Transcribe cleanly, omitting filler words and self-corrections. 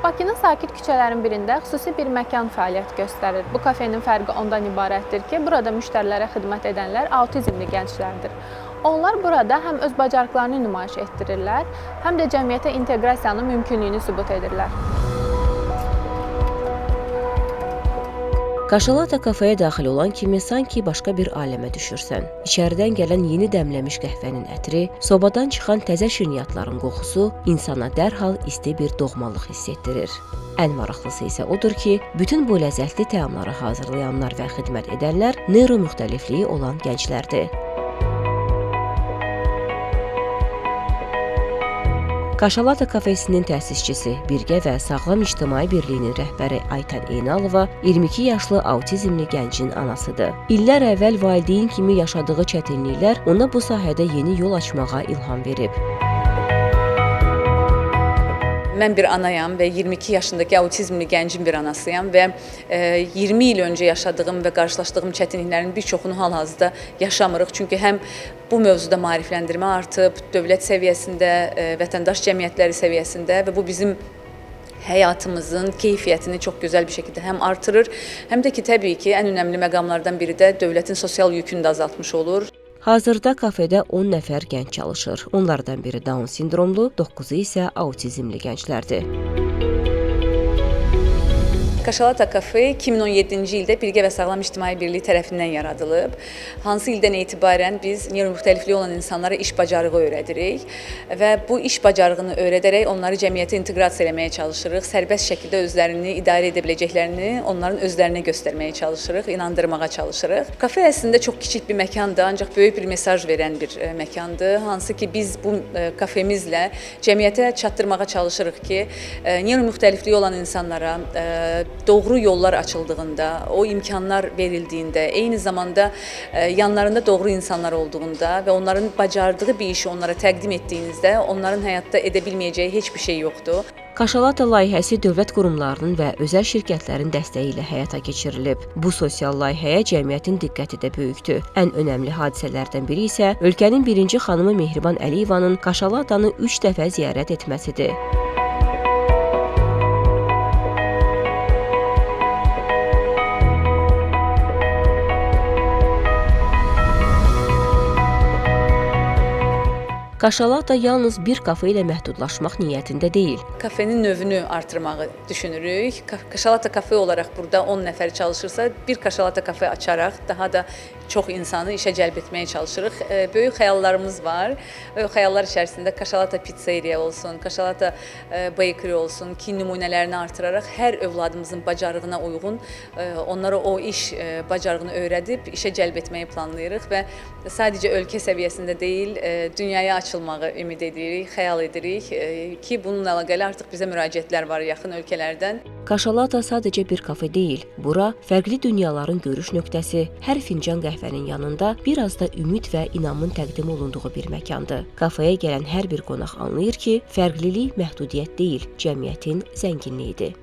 Bakının sakit küçələrin birində xüsusi bir məkan fəaliyyət göstərir. Bu kafenin fərqi ondan ibarətdir ki, burada müştərilərə xidmət edənlər autizmli gənclərdir. Onlar burada həm öz bacarıqlarını nümayiş etdirirlər, həm də cəmiyyətə inteqrasiyanın mümkünlüyünü sübut edirlər. Kaşalata kafeye daxil olan kimi sanki başqa bir aləmə düşürsən. İçəridən gələn yeni dəmləmiş qəhvənin ətri, sobadan çıxan təzə şirniyyatların qoxusu insana dərhal isti bir doğmalıq hiss etdirir. Ən maraqlısı isə odur ki, bütün bu ləzzətli təamları hazırlayanlar və xidmət edənlər neyro-müxtəlifliyi olan gənclərdir. Kaşalata kafesinin təsisçisi, Birgə və Sağlam İctimai Birliyinin rəhbəri Aytən Eynalova 22 yaşlı autizmli gəncin anasıdır. İllər əvvəl valideyn kimi yaşadığı çətinliklər ona bu sahədə yeni yol açmağa ilham verib. Mən bir anayam və 22 yaşındakı autizmli gəncin bir anasıyam və 20 il öncə yaşadığım və qarşılaşdığım çətinliklərin bir çoxunu hal-hazırda yaşamırıq. Çünki həm bu mövzuda maarifləndirmə artıb, dövlət səviyyəsində, vətəndaş cəmiyyətləri səviyyəsində və bu bizim həyatımızın keyfiyyətini çox gözəl bir şəkildə həm artırır, həm də ki, təbii ki, ən önəmli məqamlardan biri də dövlətin sosial yükünü də azaltmış olur. Hazırda kafedə 10 nəfər gənc çalışır. Onlardan biri Down sindromlu, 9-u isə autizmli gənclərdir. Kaşalata kafe 2017-ci ildə Birgə və Sağlam İctimai Birliyi tərəfindən yaradılıb. Hansı ildən etibarən biz neyro-müxtəlifliyi olan insanlara iş bacarığı öyrədirik və bu iş bacarığını öyrədərək onları cəmiyyətə inteqrasiya etməyə çalışırıq. Sərbəst şəkildə özlərini idarə edə biləcəklərini onların özlərinə göstərməyə çalışırıq, inandırmağa çalışırıq. Kafe əslində çox kiçik bir məkandır, ancaq böyük bir mesaj verən bir məkandır. Hansı ki biz bu kafemizlə cəmiyyətə çatdırmağa çalışırıq ki, neyro-müxtəlifliyi olan insanlara doğru yollar açıldığında, o imkanlar verildiyində, eyni zamanda yanlarında doğru insanlar olduğunda və onların bacardığı bir işi onlara təqdim etdiyinizdə onların həyatda edə bilməyəcəyi heç bir şey yoxdur. Kaşalata layihəsi dövlət qurumlarının və özəl şirkətlərin dəstəyi ilə həyata keçirilib. Bu sosial layihəyə cəmiyyətin diqqəti də böyükdür. Ən önəmli hadisələrdən biri isə ölkənin birinci xanımı Mehriban Əliyevanın Kaşalatanı 3 dəfə ziyarət etməsidir. Kaşalata yalnız bir kafe ilə məhdudlaşmaq niyyətində deyil. Kafenin növünü artırmağı düşünürük. Kaşalata kafe olaraq burada 10 nəfər çalışırsa, bir Kaşalata kafe açaraq daha da çox insanı işə cəlb etməyə çalışırıq. Böyük xəyallarımız var və o xəyallar içərisində Kaşalata pizzeriya olsun, Kaşalata bakery olsun ki, nümunələrini artıraraq hər övladımızın bacarığına uyğun onlara o iş bacarığını öyrədib işə cəlb etməyi planlayırıq və sadəcə ölkə səviyyəsində deyil, dünyaya açılmağı ümid edirik, xəyal edirik ki, bununla əlaqəli artıq bizə müraciətlər var yaxın ölkələrdən. Kaşalata sadəcə bir kafe deyil. Bura fərqli dünyaların görüş nöqtəsi, hər fincan qəhvənin yanında biraz da ümid və inamın təqdim olunduğu bir məkandır. Kafeyə gələn hər bir qonaq anlayır ki, fərqlilik məhdudiyyət deyil, cəmiyyətin zənginliyidir.